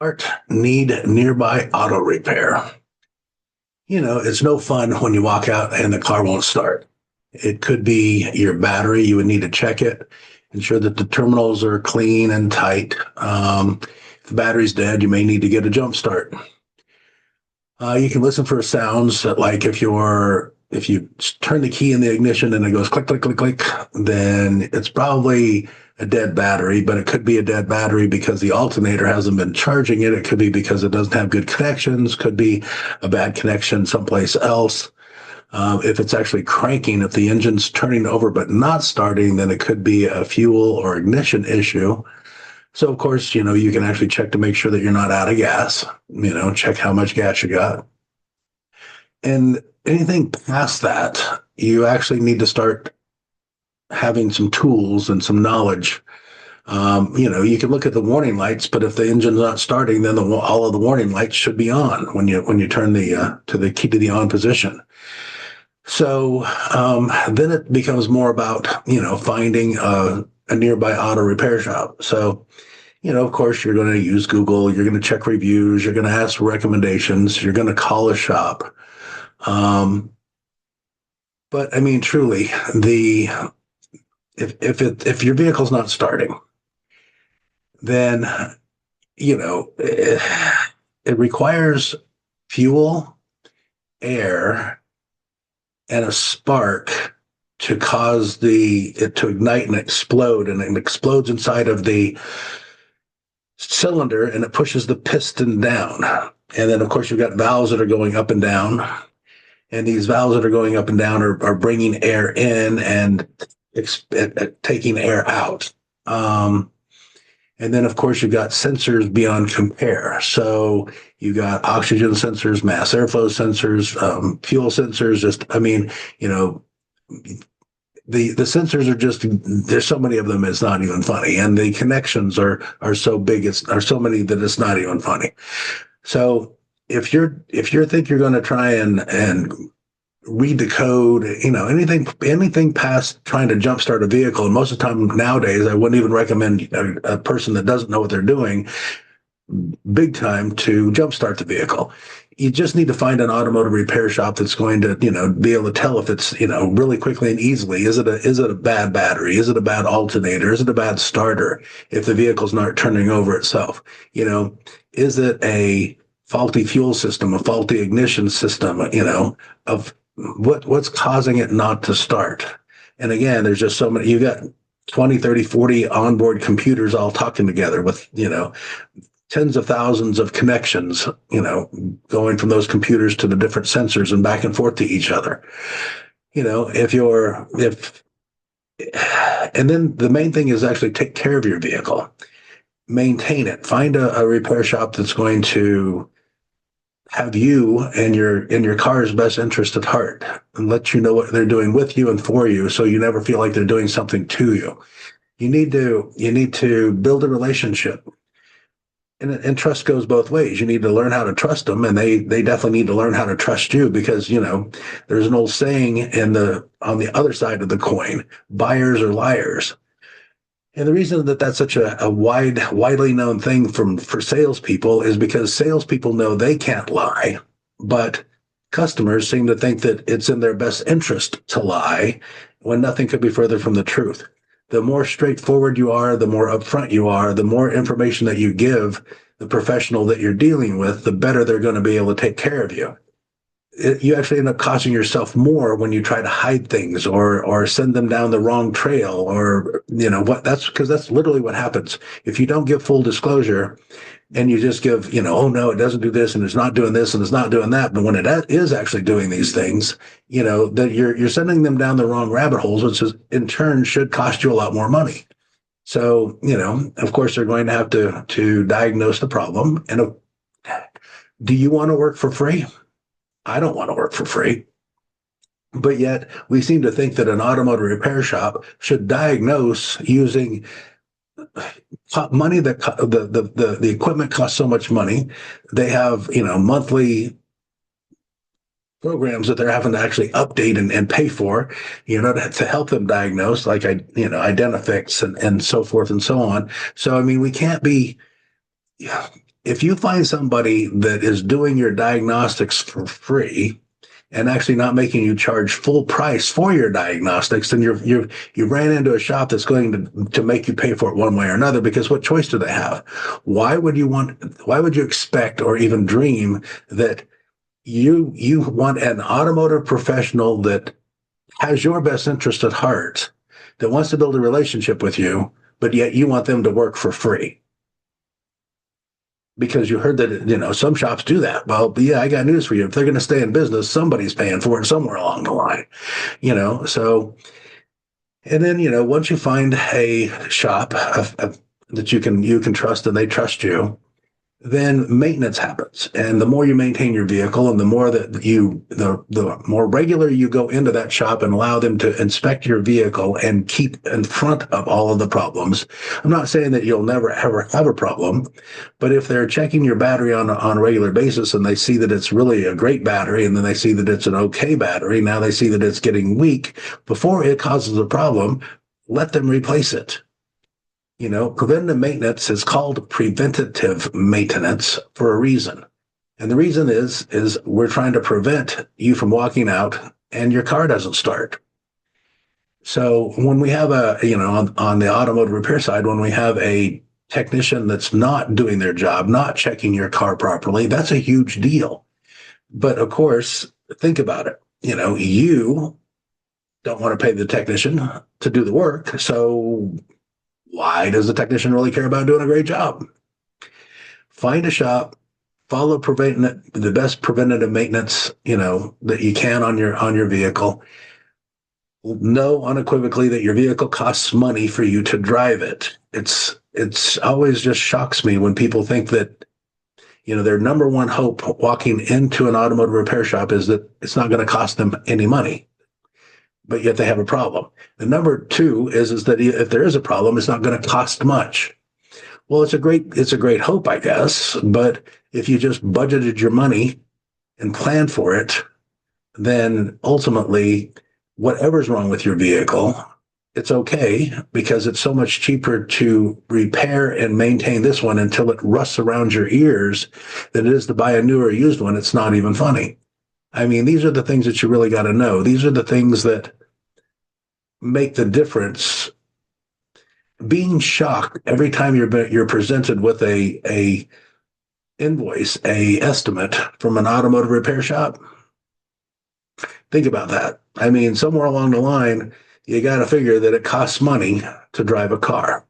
Art need nearby auto repair. It's no fun when you walk out and the car won't start. It could be your battery. You would need to check it, ensure that the terminals are clean and tight. If the battery's dead, you may need to get a jump start. You can listen for sounds that, like if you turn the key in the ignition and it goes click click click click, then it's probably a dead battery. But it could be a dead battery because the alternator hasn't been charging it. It could be because it doesn't have good connections. Could be a bad connection someplace else. If it's actually cranking, if the engine's turning over but not starting, then it could be a fuel or ignition issue. So, of course, you can actually check to make sure that you're not out of gas, check how much gas you got. And anything past that, you actually need to start having some tools and some knowledge. You can look at the warning lights, but if the engine's not starting, then all of the warning lights should be on when you turn the key to the on position. So then it becomes more about, finding a nearby auto repair shop. So, of course, you're going to use Google, you're going to check reviews, you're going to ask for recommendations, you're going to call a shop. But I mean, truly, if your vehicle's not starting, then, it requires fuel, air, and a spark to cause it to ignite and explode, and it explodes inside of the cylinder and it pushes the piston down. And then, of course, you've got valves that are going up and down, and these valves that are going up and down are bringing air in and taking air out. And then, of course, you've got sensors beyond compare. So you got oxygen sensors, mass airflow sensors, fuel sensors. The sensors are just, there's so many of them, it's not even funny. And the connections are so big, are so many that it's not even funny. So if you think you're going to try and read the code, anything past trying to jumpstart a vehicle, and most of the time nowadays, I wouldn't even recommend a person that doesn't know what they're doing big time to jumpstart the vehicle. You just need to find an automotive repair shop that's going to, be able to tell if it's, really quickly and easily. Is it a bad battery? Is it a bad alternator? Is it a bad starter? If the vehicle's not turning over itself, is it a faulty fuel system, a faulty ignition system, of what's causing it not to start? And again, there's just so many. You got 20, 30, 40 onboard computers all talking together with, tens of thousands of connections, going from those computers to the different sensors and back and forth to each other. And then the main thing is actually take care of your vehicle, maintain it, find a repair shop that's going to have you and your car's best interest at heart, and let you know what they're doing with you and for you, so you never feel like they're doing something to you. You need to build a relationship. And trust goes both ways. You need to learn how to trust them, and they definitely need to learn how to trust you, because, there's an old saying on the other side of the coin, buyers are liars. And the reason that that's such a widely known thing for salespeople is because salespeople know they can't lie, but customers seem to think that it's in their best interest to lie, when nothing could be further from the truth. The more straightforward you are, the more upfront you are, the more information that you give the professional that you're dealing with, the better they're going to be able to take care of you. You actually end up costing yourself more when you try to hide things or send them down the wrong trail, or, because that's literally what happens. If you don't give full disclosure and you just give, oh no, it doesn't do this and it's not doing this and it's not doing that, but when it is actually doing these things, that you're sending them down the wrong rabbit holes, which is, in turn, should cost you a lot more money. So, of course, they're going to have to diagnose the problem. And do you want to work for free? I don't want to work for free. But yet we seem to think that an automotive repair shop should diagnose using money that the equipment costs so much money. They have, monthly programs that they're having to actually update and pay for, to help them diagnose, like, Identifix and so forth and so on. So, I mean, we can't be if you find somebody that is doing your diagnostics for free and actually not making you charge full price for your diagnostics, then you ran into a shop that's going to make you pay for it one way or another, because what choice do they have? Why would you expect or even dream that you want an automotive professional that has your best interest at heart, that wants to build a relationship with you, but yet you want them to work for free? Because you heard that, some shops do that. Well, yeah, I got news for you. If they're going to stay in business, somebody's paying for it somewhere along the line, so, and then, once you find a shop that you can trust and they trust you, then maintenance happens. And the more you maintain your vehicle and the more that the more regular you go into that shop and allow them to inspect your vehicle and keep in front of all of the problems. I'm not saying that you'll never ever have a problem, but if they're checking your battery on a regular basis and they see that it's really a great battery, and then they see that it's an okay battery, now they see that it's getting weak before it causes a problem, let them replace it. Preventative maintenance is called preventative maintenance for a reason. And the reason is we're trying to prevent you from walking out and your car doesn't start. So when we have on the automotive repair side, when we have a technician that's not doing their job, not checking your car properly, that's a huge deal. But of course, think about it. You don't want to pay the technician to do the work. So why does the technician really care about doing a great job? Find a shop, follow the best preventative maintenance, that you can on your vehicle. Know unequivocally that your vehicle costs money for you to drive it. It's always just shocks me when people think that, their number one hope walking into an automotive repair shop is that it's not going to cost them any money, but yet they have a problem. And number two is that if there is a problem, it's not going to cost much. Well, it's a great hope, I guess. But if you just budgeted your money and planned for it, then ultimately, whatever's wrong with your vehicle, it's okay, because it's so much cheaper to repair and maintain this one until it rusts around your ears than it is to buy a new or used one. It's not even funny. I mean, these are the things that you really got to know. These are the things that make the difference. Being shocked every time you're presented with a invoice, a estimate from an automotive repair shop. Think about that. I mean, somewhere along the line, you got to figure that it costs money to drive a car.